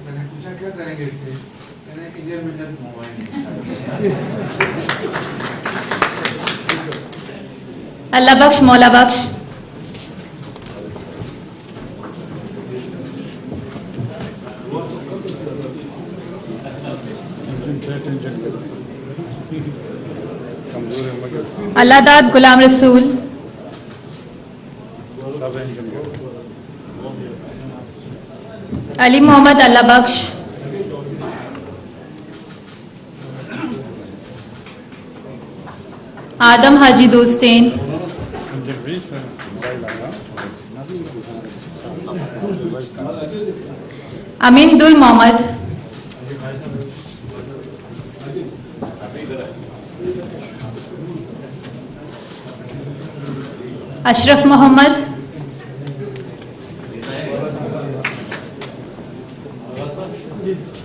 میں نے پوچھا کیا کریں گے اس سے، انڈین ملت موبائل اللہ بخش مولا بخش. اللہ داد غلام رسول. علی محمد اللہ بخش. آدم حاجی دوستین. امین دل محمد. اشرف محمد.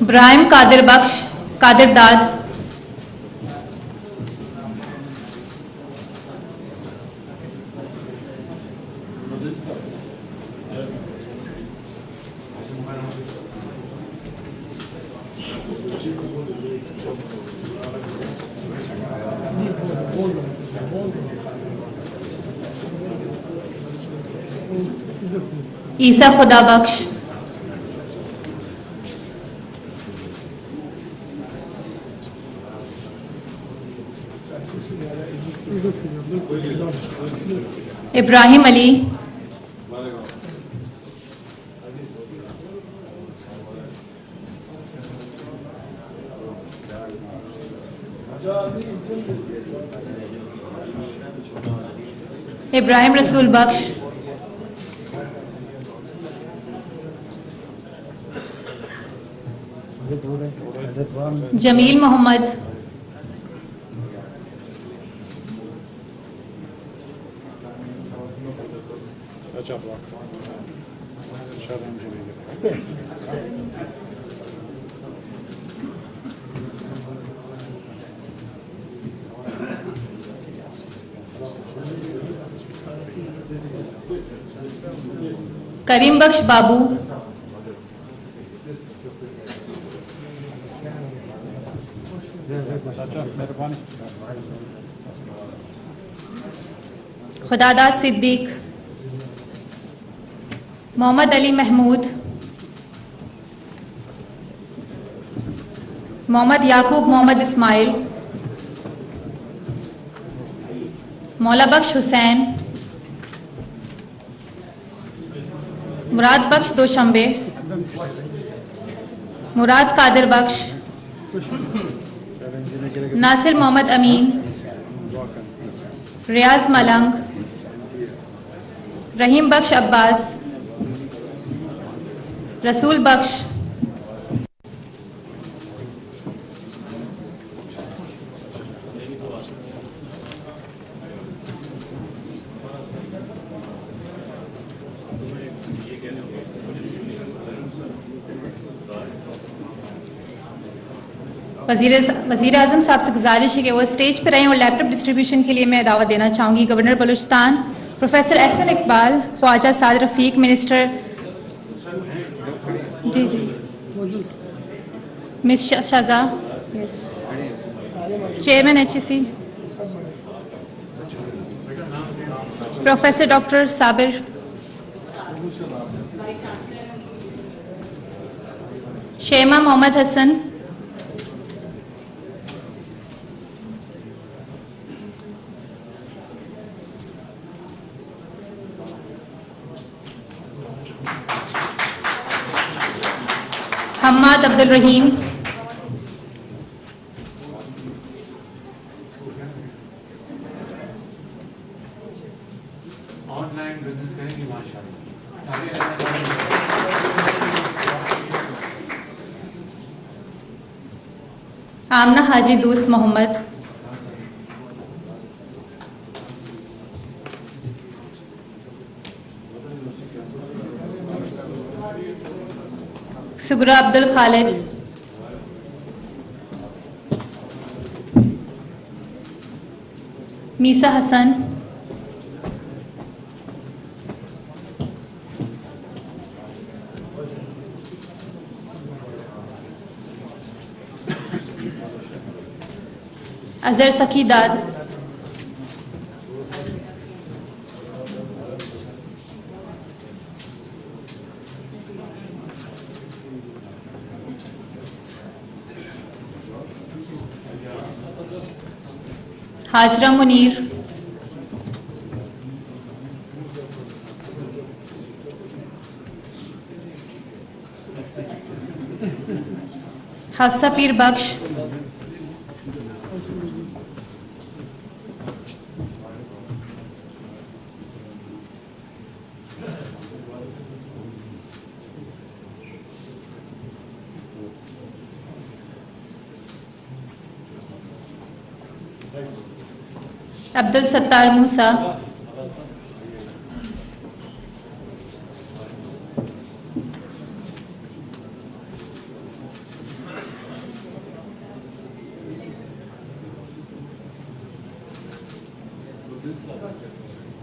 ابراہیم قادر بخش قادر داد. عیسیٰ خدا بخش. ابراہیم علی. ابراہیم رسول بخش. جمیل محمد. کریم بخش بابو. خدا داد صدیق. محمد علی محمود. محمد یعقوب محمد اسماعیل. مولا بخش حسین. مراد بخش دوشنبے. مراد قادر بخش. ناصر محمد امین. ریاض ملنگ. رحیم بخش عباس. رسول بخش. وزیر اعظم صاحب سے گزارش ہے کہ وہ اسٹیج پہ رہیں اور لیپ ٹاپ ڈسٹریبیوشن کے لیے میں دعوت دینا چاہوں گی گورنر بلوچستان پروفیسر احسن اقبال، خواجہ سعد رفیق منسٹر. جی جی مس شہزا چیئرمین ایچ ای سی، پروفیسر ڈاکٹر صابر، شیما محمد حسن، حماد عبد الرحیم، آن لائن بزنس کریں گے ماشاءاللہ. آمنہ حاجی دوست محمد، سگرا عبد الخالد، میسا حسن, اظہر سکی داد, حاجرہ منیر, حفصہ پیر بخش, عبدالستار موسیٰ,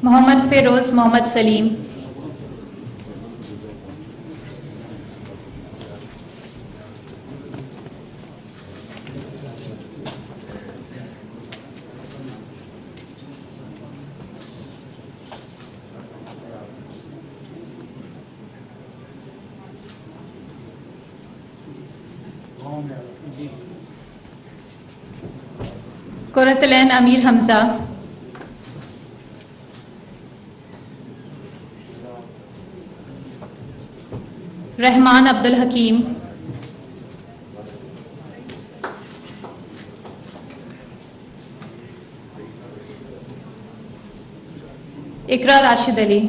محمد فیروز محمد سلیم, قرۃ العین امیر حمزہ, رحمان عبدالحکیم, اقرا راشد علی,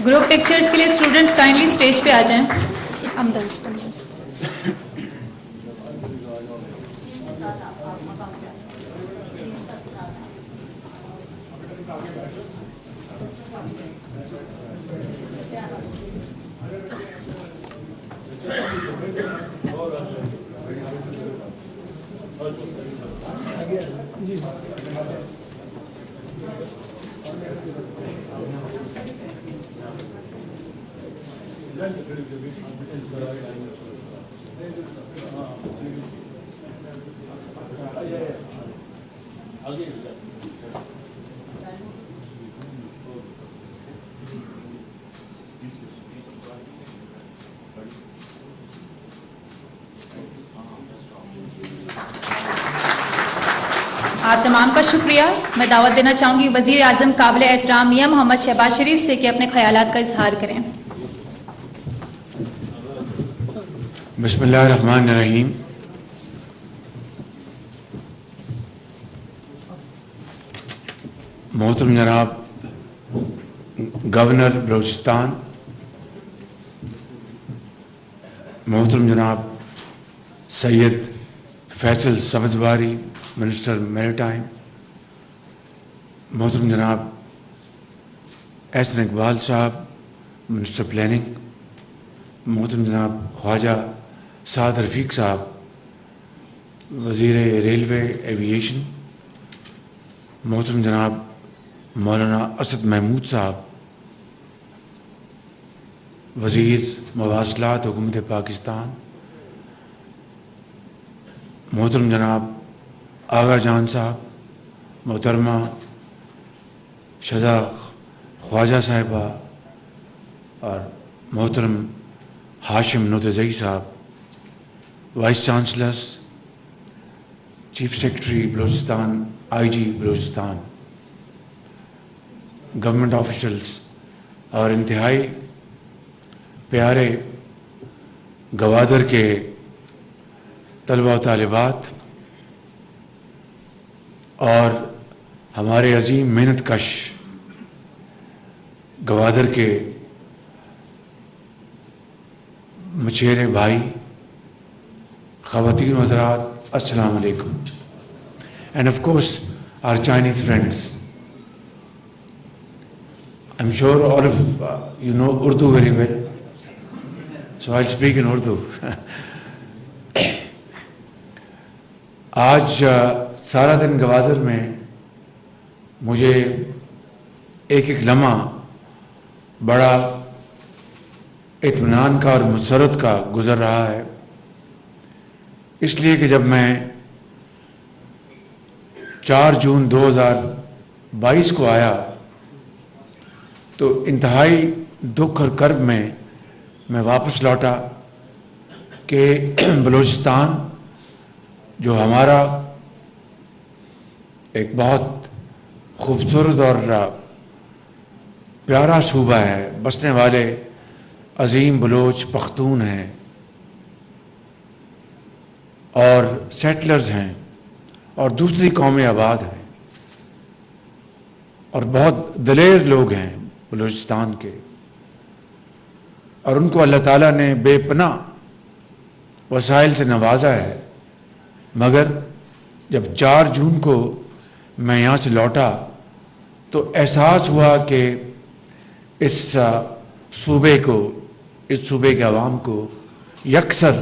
گروپ پکچرز کے لیے اسٹوڈنٹس کائنڈلی اسٹیج پہ آ جائیں. آپ تمام کا شکریہ. میں دعوت دینا چاہوں گی وزیر اعظم قابل احترام میاں محمد شہباز شریف سے کہ اپنے خیالات کا اظہار کریں. بسم اللہ الرحمن الرحیم. محترم جناب گورنر بلوچستان، محترم جناب سید فیصل سبزواری منسٹر میری ٹائم، محترم جناب احسن اقبال صاحب منسٹر پلاننگ، محترم جناب خواجہ سعد رفیق صاحب وزیر ریلوے ایوییشن، محترم جناب مولانا اسد محمود صاحب وزیر مواصلات حکومت پاکستان، محترم جناب آغا جان صاحب، محترمہ شذا خواجہ صاحبہ اور محترم ہاشم نوتزئی صاحب، vice chancellors, chief secretary Balochistan, I G Balochistan, government officials اور انتہائی پیارے گوادر کے طلبہ و طالبات اور ہمارے عظیم محنت کش گوادر کے مچھیرے بھائی، خواتین و حضرات، السلام علیکم. And of course, our Chinese friends. I'm sure all of you know Urdu very well, so I'll speak in Urdu. آج سارا دن گوادر میں مجھے ایک ایک لمحہ بڑا اطمینان کا اور مسرت کا گزر رہا ہے، اس لیے کہ جب میں 4 جون 2022 کو آیا تو انتہائی دکھ اور کرب میں واپس لوٹا کہ بلوچستان جو ہمارا ایک بہت خوبصورت اور پیارا صوبہ ہے، بسنے والے عظیم بلوچ پختون ہیں اور سیٹلرز ہیں اور دوسری قومیں آباد ہیں اور بہت دلیر لوگ ہیں بلوچستان کے، اور ان کو اللہ تعالیٰ نے بے پناہ وسائل سے نوازا ہے. مگر جب 4 جون کو میں یہاں سے لوٹا تو احساس ہوا کہ اس صوبے کے عوام کو یکسر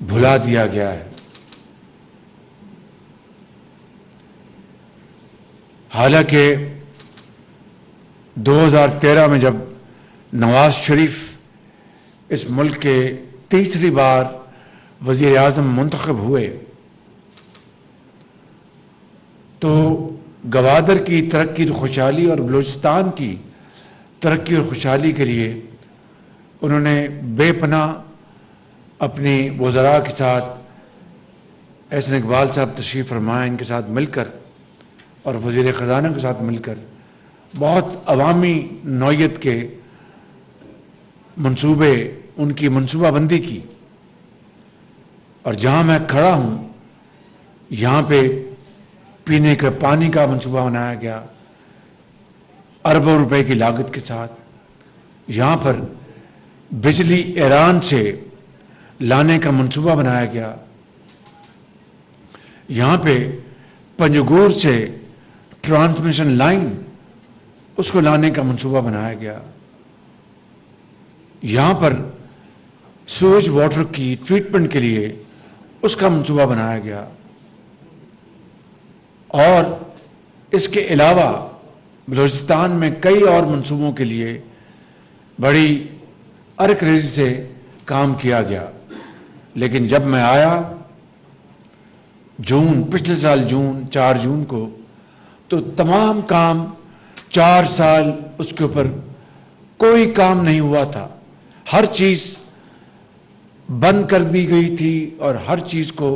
بھلا دیا گیا ہے. حالانکہ 2013 میں جب نواز شریف اس ملک کے تیسری بار وزیر اعظم منتخب ہوئے تو گوادر کی ترقی اور خوشحالی اور بلوچستان کی ترقی اور خوشحالی کے لیے انہوں نے بے پناہ اپنی وزراء کے ساتھ، احسن اقبال صاحب تشریف فرمائے، ان کے ساتھ مل کر اور وزیر خزانہ کے ساتھ مل کر بہت عوامی نوعیت کے منصوبے، ان کی منصوبہ بندی کی. اور جہاں میں کھڑا ہوں یہاں پہ پینے کے پانی کا منصوبہ بنایا گیا اربوں روپے کی لاگت کے ساتھ. یہاں پر بجلی ایران سے لانے کا منصوبہ بنایا گیا. یہاں پہ پنجگور سے ٹرانسمیشن لائن اس کو لانے کا منصوبہ بنایا گیا. یہاں پر سویج واٹر کی ٹریٹمنٹ کے لیے اس کا منصوبہ بنایا گیا. اور اس کے علاوہ بلوچستان میں کئی اور منصوبوں کے لیے بڑی ارک ریزی سے کام کیا گیا. لیکن جب میں آیا پچھلے سال 4 جون کو تو تمام کام 4 سال اس کے اوپر کوئی کام نہیں ہوا تھا. ہر چیز بند کر دی گئی تھی اور ہر چیز کو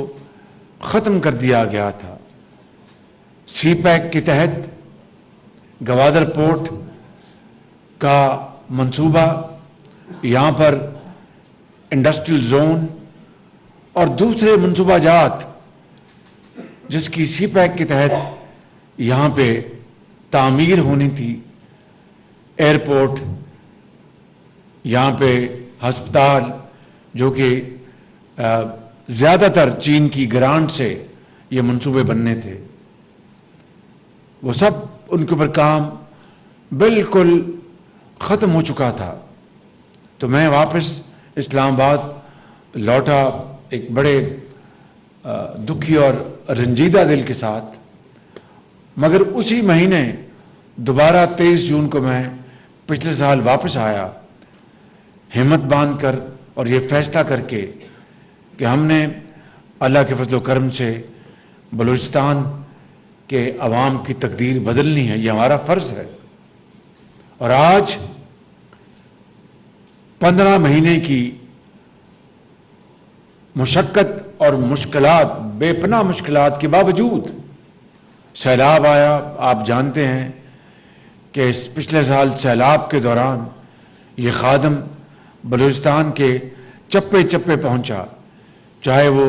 ختم کر دیا گیا تھا. سی پیک کے تحت گوادر پورٹ کا منصوبہ، یہاں پر انڈسٹریل زون اور دوسرے منصوبہ جات جس کی سی پیک کے تحت یہاں پہ تعمیر ہونی تھی، ایئرپورٹ، یہاں پہ ہسپتال جو کہ زیادہ تر چین کی گرانٹ سے یہ منصوبے بننے تھے، وہ سب ان کے اوپر کام بالکل ختم ہو چکا تھا. تو میں واپس اسلام آباد لوٹا ایک بڑے دکھی اور رنجیدہ دل کے ساتھ. مگر اسی مہینے دوبارہ 23 جون کو میں پچھلے سال واپس آیا، ہمت باندھ کر اور یہ فیصلہ کر کے کہ ہم نے اللہ کے فضل و کرم سے بلوچستان کے عوام کی تقدیر بدلنی ہے، یہ ہمارا فرض ہے. اور آج 15 مہینے کی مشقت اور مشکلات، بے پناہ مشکلات کے باوجود سیلاب آیا. آپ جانتے ہیں کہ پچھلے سال سیلاب کے دوران یہ خادم بلوچستان کے چپے چپے پہنچا، چاہے وہ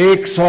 100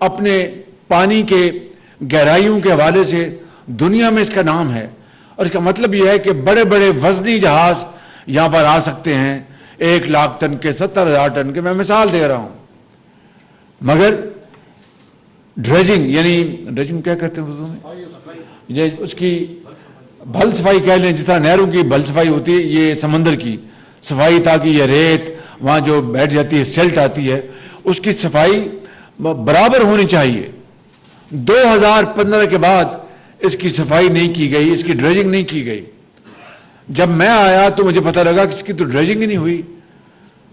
اپنے پانی کے گہرائیوں کے حوالے سے دنیا میں اس کا نام ہے، اور اس کا مطلب یہ ہے کہ بڑے بڑے وزنی جہاز یہاں پر آ سکتے ہیں، 1,00,000 ٹن کے، 70,000 ٹن کے، میں مثال دے رہا ہوں. مگر ڈریجنگ، یعنی ڈریجنگ کیا کہتے ہیں اردو میں، یہ اس کی بھل صفائی کہہ لیں، جس طرح نہروں کی بھل صفائی ہوتی ہے، یہ سمندر کی صفائی، تاکہ یہ ریت وہاں جو بیٹھ جاتی ہے، سیلٹ آتی ہے، اس کی صفائی برابر ہونی چاہیے. 2015 کے بعد اس کی صفائی نہیں کی گئی، اس کی ڈریجنگ نہیں کی گئی. جب میں آیا تو مجھے پتہ لگا کہ اس کی تو ڈریجنگ ہی نہیں ہوئی،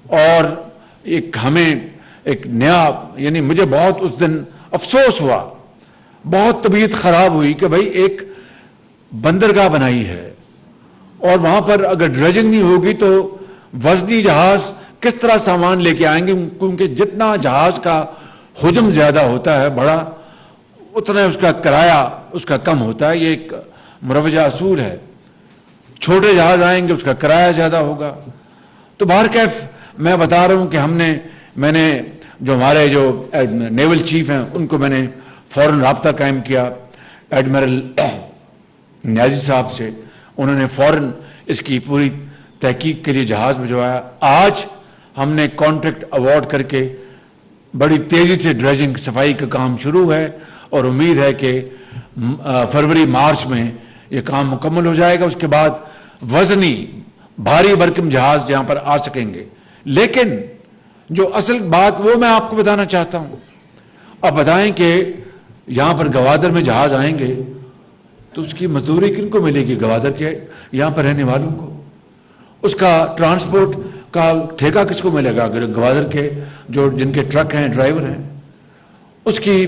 اور ہمیں ایک نیا، یعنی مجھے بہت اس دن افسوس ہوا، بہت طبیعت خراب ہوئی کہ بھائی ایک بندرگاہ بنائی ہے اور وہاں پر اگر ڈریجنگ نہیں ہوگی تو وزنی جہاز کس طرح سامان لے کے آئیں گے، کیونکہ جتنا جہاز کا حجم زیادہ ہوتا ہے بڑا، اتنا اس کا کرایہ اس کا کم ہوتا ہے. یہ ایک مروجہ اصول ہے. چھوٹے جہاز آئیں گے اس کا کرایہ زیادہ ہوگا. تو بہرکیف میں بتا رہا ہوں کہ میں نے جو ہمارے جو نیول چیف ہیں ان کو میں نے فوراً رابطہ قائم کیا ایڈمرل نیازی صاحب سے. انہوں نے فوراً اس کی پوری تحقیق کے لیے جہاز بھجوایا. آج ہم نے کانٹریکٹ ایوارڈ کر کے بڑی تیزی سے ڈریجنگ صفائی کا کام شروع ہے، اور امید ہے کہ فروری مارچ میں یہ کام مکمل ہو جائے گا. اس کے بعد وزنی بھاری بھرکم جہاز یہاں پر آ سکیں گے. لیکن جو اصل بات وہ میں آپ کو بتانا چاہتا ہوں. اب بتائیں کہ یہاں پر گوادر میں جہاز آئیں گے تو اس کی مزدوری کن کو ملے گی؟ گوادر کے یہاں پر رہنے والوں کو. اس کا ٹرانسپورٹ کا ٹھیکہ کس کو ملے گا؟ گوادر کے جن کے ٹرک ہیں، ڈرائیور ہیں. اس کی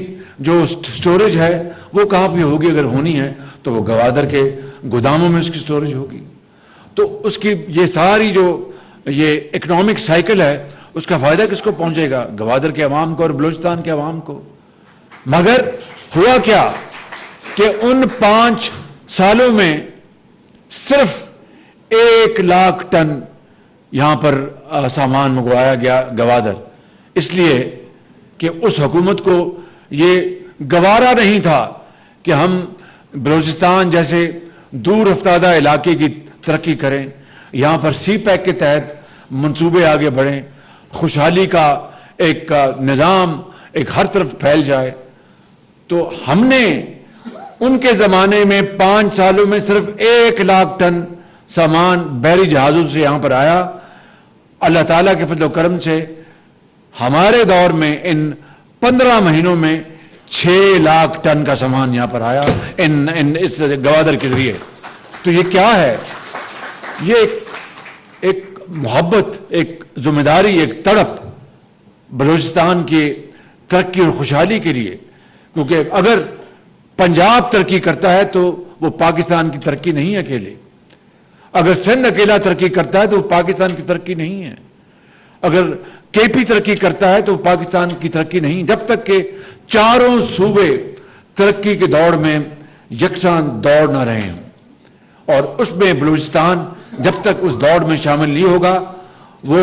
جو سٹوریج ہے وہ کہاں پہ ہوگی؟ اگر ہونی ہے تو وہ گوادر کے گوداموں میں اس کی سٹوریج ہوگی. تو اس کی یہ ساری جو یہ اکنامک سائیکل ہے اس کا فائدہ کس کو پہنچے گا؟ گوادر کے عوام کو اور بلوچستان کے عوام کو. مگر ہوا کیا کہ ان 5 سالوں میں صرف 1,00,000 ٹن یہاں پر سامان منگوایا گیا گوادر، اس لیے کہ اس حکومت کو یہ گوارا نہیں تھا کہ ہم بلوچستان جیسے دور افتادہ علاقے کی ترقی کریں، یہاں پر سی پیک کے تحت منصوبے آگے بڑھیں، خوشحالی کا ایک نظام ایک ہر طرف پھیل جائے. تو ہم نے ان کے زمانے میں 5 سالوں میں صرف 1,00,000 ٹن سامان بحری جہازوں سے یہاں پر آیا. اللہ تعالیٰ کے فضل و کرم سے ہمارے دور میں ان 15 مہینوں میں 6,00,000 ٹن کا سامان یہاں پر آیا اس گوادر کے ذریعے. تو یہ کیا ہے؟ یہ ایک محبت، ایک ذمہ داری، ایک تڑپ بلوچستان کی ترقی اور خوشحالی کے لیے. کیونکہ اگر پنجاب ترقی کرتا ہے تو وہ پاکستان کی ترقی نہیں ہے اکیلے. اگر سندھ اکیلا ترقی کرتا ہے تو وہ پاکستان کی ترقی نہیں ہے. اگر کے پی ترقی کرتا ہے تو وہ پاکستان کی ترقی نہیں. جب تک کہ چاروں صوبے ترقی کی دوڑ میں یکساں دوڑ نہ رہے ہوں، اور اس میں بلوچستان جب تک اس دوڑ میں شامل نہیں ہوگا، وہ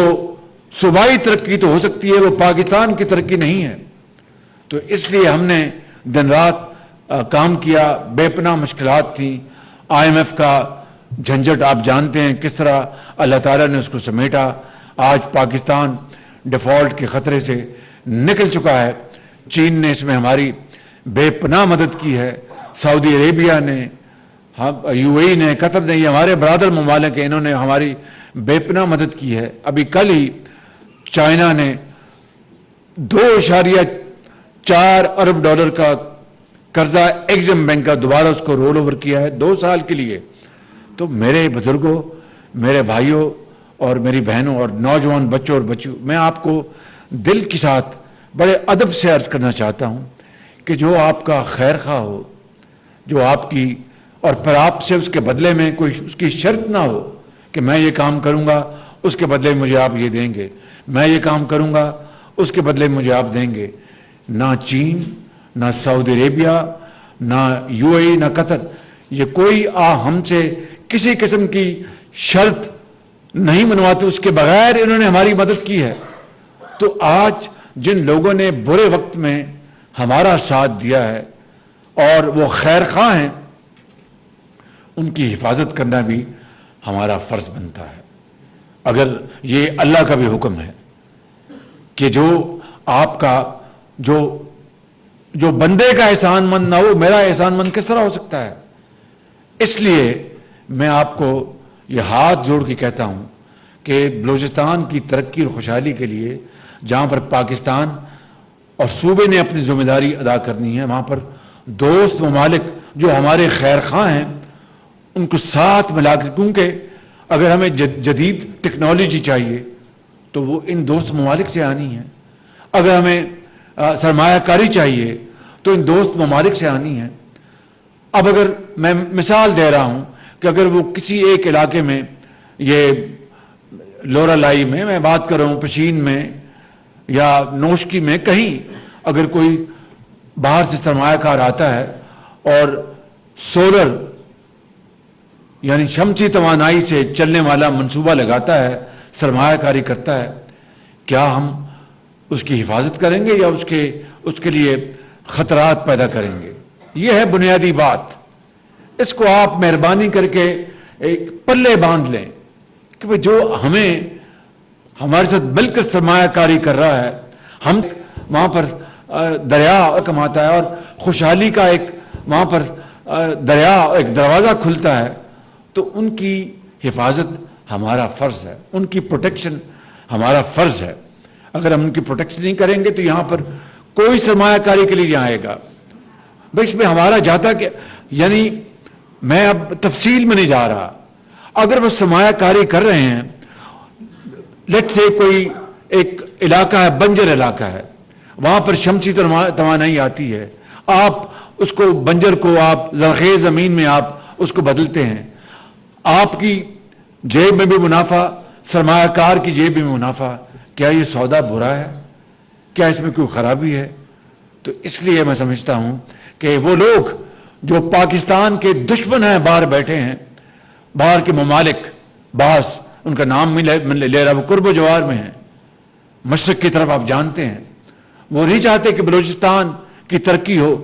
صوبائی ترقی تو ہو سکتی ہے، وہ پاکستان کی ترقی نہیں ہے. تو اس لیے ہم نے دن رات کام کیا. بے پناہ مشکلات تھیں. IMF کا جھنجھٹ آپ جانتے ہیں کس طرح اللہ تعالیٰ نے اس کو سمیٹا. آج پاکستان ڈیفالٹ کے خطرے سے نکل چکا ہے. چین نے اس میں ہماری بے پناہ مدد کی ہے، سعودی عربیہ نے، UAE نے، قطر نے، یہ ہمارے برادر ممالک ہیں، انہوں نے ہماری بے پناہ مدد کی ہے. ابھی کل ہی چائنا نے $2.4 ارب کا قرضہ ایگزم بینک کا دوبارہ اس کو رول اوور کیا ہے 2 سال کے لیے. تو میرے بزرگوں، میرے بھائیوں اور میری بہنوں اور نوجوان بچوں اور بچیوں، میں آپ کو دل کے ساتھ بڑے ادب سے عرض کرنا چاہتا ہوں کہ جو آپ کا خیر خواہ ہو، جو آپ کی، اور پھر آپ سے اس کے بدلے میں کوئی اس کی شرط نہ ہو کہ میں یہ کام کروں گا اس کے بدلے میں مجھے آپ یہ دیں گے، میں یہ کام کروں گا اس کے بدلے میں مجھے آپ دیں گے. نہ چین، نہ سعودی عربیہ، نہ UAE، نہ قطر، یہ کوئی ہم سے کسی قسم کی شرط نہیں منواتے، اس کے بغیر انہوں نے ہماری مدد کی ہے. تو آج جن لوگوں نے برے وقت میں ہمارا ساتھ دیا ہے اور وہ خیر خواہ ہیں، ان کی حفاظت کرنا بھی ہمارا فرض بنتا ہے. اگر یہ اللہ کا بھی حکم ہے کہ جو آپ کا جو بندے کا احسان مند نہ ہو، میرا احسان مند کس طرح ہو سکتا ہے؟ اس لیے میں آپ کو یہ ہاتھ جوڑ کے کہتا ہوں کہ بلوچستان کی ترقی اور خوشحالی کے لیے جہاں پر پاکستان اور صوبے نے اپنی ذمہ داری ادا کرنی ہے، وہاں پر دوست ممالک جو ہمارے خیر خواہ ہیں ان کو ساتھ ملا کر، کیونکہ اگر ہمیں جدید ٹیکنالوجی چاہیے تو وہ ان دوست ممالک سے آنی ہے، اگر ہمیں سرمایہ کاری چاہیے تو ان دوست ممالک سے آنی ہے. اب اگر میں مثال دے رہا ہوں کہ اگر وہ کسی ایک علاقے میں، یہ لورا لائی میں بات کر رہا ہوں، پشین میں یا نوشکی میں، کہیں اگر کوئی باہر سے سرمایہ کار آتا ہے اور سولر یعنی شمسی توانائی سے چلنے والا منصوبہ لگاتا ہے، سرمایہ کاری کرتا ہے، کیا ہم اس کی حفاظت کریں گے یا اس کے لیے خطرات پیدا کریں گے؟ یہ ہے بنیادی بات. اس کو آپ مہربانی کر کے ایک پلے باندھ لیں کہ جو ہمارے ساتھ مل کر سرمایہ کاری کر رہا ہے، ہم وہاں پر دریا کماتا ہے اور خوشحالی کا ایک وہاں پر دریا ایک دروازہ کھلتا ہے، تو ان کی حفاظت ہمارا فرض ہے، ان کی پروٹیکشن ہمارا فرض ہے. اگر ہم ان کی پروٹیکشن نہیں کریں گے تو یہاں پر کوئی سرمایہ کاری کے لیے نہیں آئے گا. بھائی اس میں ہمارا جاتا کہ یعنی میں اب تفصیل میں نہیں جا رہا، اگر وہ سرمایہ کاری کر رہے ہیں، لیٹ سے کوئی ایک علاقہ ہے، بنجر علاقہ ہے، وہاں پر شمسی توانائی آتی ہے، آپ اس کو بنجر کو آپ زرخیز زمین میں آپ اس کو بدلتے ہیں، آپ کی جیب میں بھی منافع، سرمایہ کار کی جیب میں منافع. کیا یہ سودا برا ہے؟ کیا اس میں کوئی خرابی ہے؟ تو اس لیے میں سمجھتا ہوں کہ وہ لوگ جو پاکستان کے دشمن ہیں، باہر بیٹھے ہیں، باہر کے ممالک، بعض ان کا نام میں لے رہا، وہ قرب و جوار میں ہیں، مشرق کی طرف آپ جانتے ہیں، وہ نہیں چاہتے کہ بلوچستان کی ترقی ہو،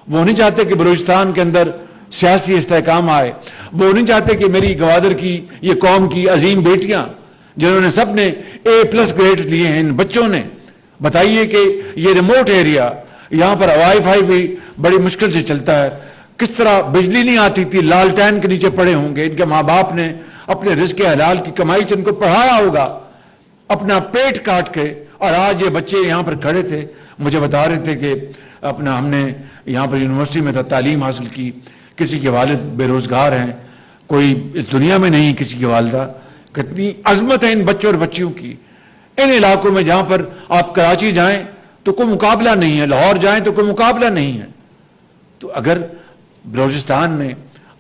وہ نہیں چاہتے کہ بلوچستان کے اندر سیاسی استحکام آئے، وہ نہیں چاہتے کہ میری گوادر کی یہ قوم کی عظیم بیٹیاں جنہوں نے سب نے A+ گریڈ لیے ہیں، ان بچوں نے بتائیے کہ یہ ریموٹ ایریا، یہاں پر وائی فائی بھی بڑی مشکل سے چلتا ہے، کس طرح بجلی نہیں آتی تھی، لالٹین کے نیچے پڑے ہوں گے، ان کے ماں باپ نے اپنے رزق حلال کی کمائی سے ان کو پڑھایا ہوگا اپنا پیٹ کاٹ کے، اور آج یہ بچے یہاں پر کھڑے تھے، مجھے بتا رہے تھے کہ ہم نے یہاں پر یونیورسٹی میں تعلیم حاصل کی، کسی کے والد بے روزگار ہیں، کوئی اس دنیا میں نہیں، کسی کی والدہ. کتنی عظمت ہے ان بچوں اور بچیوں کی. ان علاقوں میں جہاں پر آپ کراچی جائیں تو کوئی مقابلہ نہیں ہے، لاہور جائیں تو کوئی مقابلہ نہیں ہے. تو اگر بلوچستان نے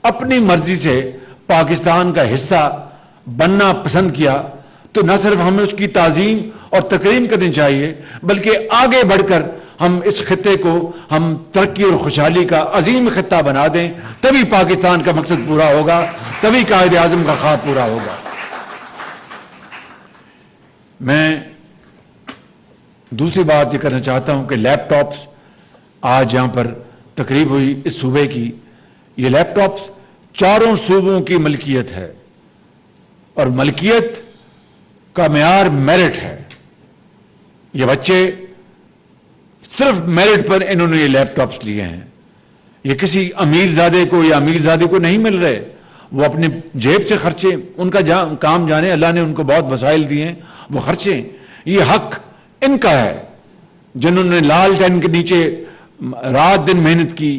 اپنی مرضی سے پاکستان کا حصہ بننا پسند کیا تو نہ صرف ہمیں اس کی تعظیم اور تکریم کرنی چاہیے، بلکہ آگے بڑھ کر ہم اس خطے کو ہم ترقی اور خوشحالی کا عظیم خطہ بنا دیں، تبھی پاکستان کا مقصد پورا ہوگا، تبھی قائد اعظم کا خواب پورا ہوگا. میں دوسری بات یہ کرنا چاہتا ہوں کہ لیپ ٹاپس آج یہاں پر تقریب ہوئی اس صوبے کی، یہ لیپ ٹاپس 4 صوبوں کی ملکیت ہے، اور ملکیت کا معیار میرٹ ہے. یہ بچے صرف میرٹ پر انہوں نے یہ لیپ ٹاپس لیے ہیں، یہ کسی امیر زادے کو یا امیر زادے کو نہیں مل رہے، وہ اپنے جیب سے خرچے، ان کا کام جانے، اللہ نے ان کو بہت وسائل دیے ہیں، وہ خرچیں. یہ حق ان کا ہے جنہوں نے لال ٹین کے نیچے رات دن محنت کی،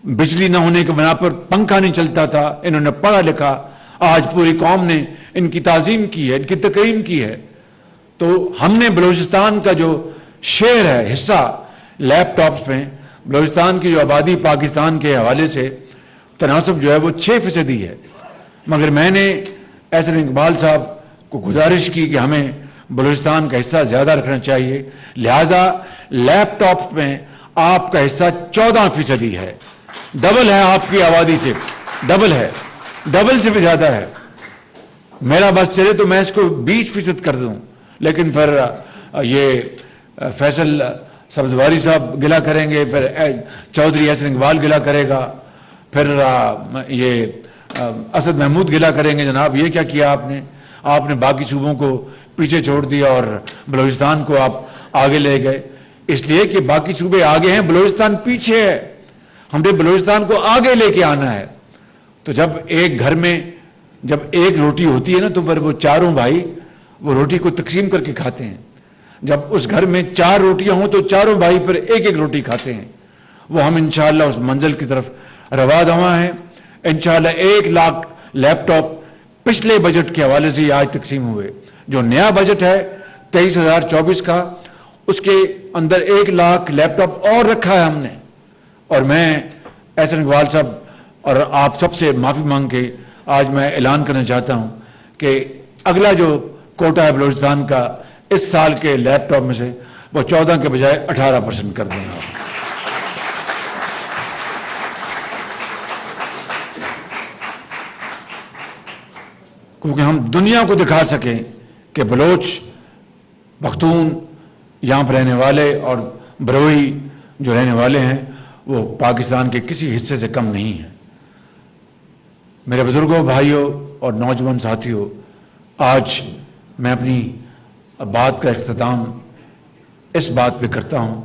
بجلی نہ ہونے کے بنا پر پنکھا نہیں چلتا تھا، انہوں نے پڑھا لکھا، آج پوری قوم نے ان کی تعظیم کی ہے، ان کی تکریم کی ہے. تو ہم نے بلوچستان کا جو شیئر ہے، حصہ لیپ ٹاپس میں، بلوچستان کی جو آبادی پاکستان کے حوالے سے تناسب جو ہے وہ 6% ہے. مگر میں نے احسن اقبال صاحب کو گزارش کی کہ ہمیں بلوچستان کا حصہ زیادہ رکھنا چاہیے، لہٰذا لیپ ٹاپس میں آپ کا حصہ 14% ہے، ڈبل ہے آپ کی آبادی سے، ڈبل ہے، ڈبل سے بھی زیادہ ہے. میرا بس چلے تو میں اس کو 20% کر دوں، لیکن پھر یہ فیصل سبزواری صاحب گلا کریں گے, پھر چودھری احسن اقبال گلا کرے گا, پھر یہ اسد محمود گلا کریں گے, جناب یہ کیا کیا آپ نے باقی صوبوں کو پیچھے چھوڑ دیا اور بلوچستان کو آپ آگے لے گئے. اس لیے کہ باقی صوبے آگے ہیں, بلوچستان پیچھے ہے, ہم نے بلوچستان کو آگے لے کے آنا ہے. تو جب ایک گھر میں جب ایک روٹی ہوتی ہے نا, تو پھر وہ چاروں بھائی وہ روٹی کو تقسیم کر کے کھاتے ہیں. جب اس گھر میں 4 روٹیاں ہوں تو چاروں بھائی پھر ایک ایک روٹی کھاتے ہیں. وہ ہم انشاءاللہ اس منزل کی طرف روا دواں ہیں. انشاءاللہ 1 لاکھ لیپ ٹاپ پچھلے بجٹ کے حوالے سے آج تقسیم ہوئے. جو نیا بجٹ ہے 23,024 کا, اس کے اندر 1 لاکھ لیپ ٹاپ اور رکھا ہے ہم نے. اور میں احسن اقبال صاحب اور آپ سب سے معافی مانگ کے آج میں اعلان کرنا چاہتا ہوں کہ اگلا جو کوٹا ہے بلوچستان کا, اس سال کے لیپ ٹاپ میں سے وہ 14 کے بجائے 18% کر دیں آپ. کیونکہ ہم دنیا کو دکھا سکیں کہ بلوچ, پختون یہاں پر رہنے والے اور بروئی جو رہنے والے ہیں وہ پاکستان کے کسی حصے سے کم نہیں ہیں. میرے بزرگوں, بھائیوں اور نوجوان ساتھیوں, آج میں اپنی بات کا اختتام اس بات پہ کرتا ہوں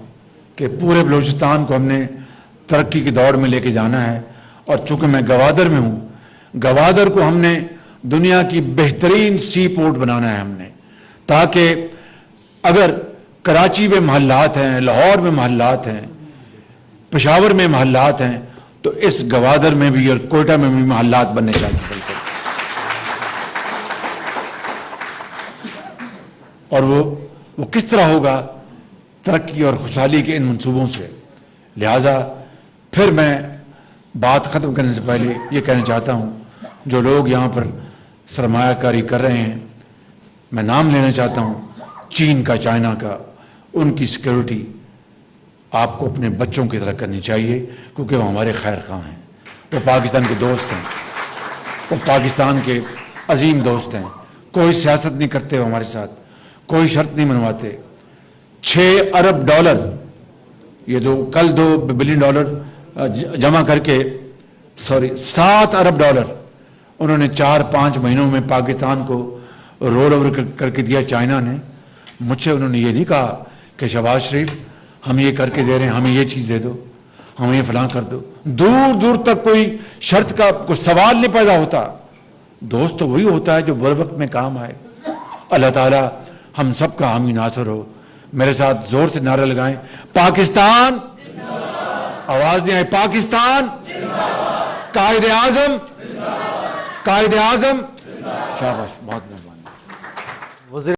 کہ پورے بلوچستان کو ہم نے ترقی کی دوڑ میں لے کے جانا ہے. اور چونکہ میں گوادر میں ہوں, گوادر کو ہم نے دنیا کی بہترین سی پورٹ بنانا ہے ہم نے, تاکہ اگر کراچی میں محلات ہیں, لاہور میں محلات ہیں, پشاور میں محلات ہیں, تو اس گوادر میں بھی اور کوئٹہ میں بھی محلات بننے چاہیے. اور وہ کس طرح ہوگا؟ ترقی اور خوشحالی کے ان منصوبوں سے. لہذا پھر میں بات ختم کرنے سے پہلے یہ کہنا چاہتا ہوں, جو لوگ یہاں پر سرمایہ کاری کر رہے ہیں, میں نام لینا چاہتا ہوں چین کا, چائنا کا, ان کی سیکیورٹی آپ کو اپنے بچوں کی طرح کرنی چاہیے, کیونکہ وہ ہمارے خیر خواہ ہیں, وہ پاکستان کے دوست ہیں, وہ پاکستان کے عظیم دوست ہیں. کوئی سیاست نہیں کرتے وہ ہمارے ساتھ, کوئی شرط نہیں منواتے. 6 ارب ڈالر, یہ کل $2 بلین جمع کر کے 7 ارب ڈالر انہوں نے 4-5 مہینوں میں پاکستان کو رول اوور کر کے دیا چائنا نے. مجھ سے انہوں نے یہ نہیں کہا کہ شہباز شریف ہم یہ کر کے دے رہے ہیں, ہمیں یہ چیز دے دو, ہمیں یہ فلاں کر دو. دور دور تک کوئی شرط کا کوئی سوال نہیں پیدا ہوتا. دوست تو وہی ہوتا ہے جو برے وقت میں کام آئے. اللہ تعالی ہم سب کا حامی ناصر ہو. میرے ساتھ زور سے نعرہ لگائیں, پاکستان, آواز نہیں آئی, پاکستان, قائد اعظم, قائد اعظم. شاباش, بہت مہربانی.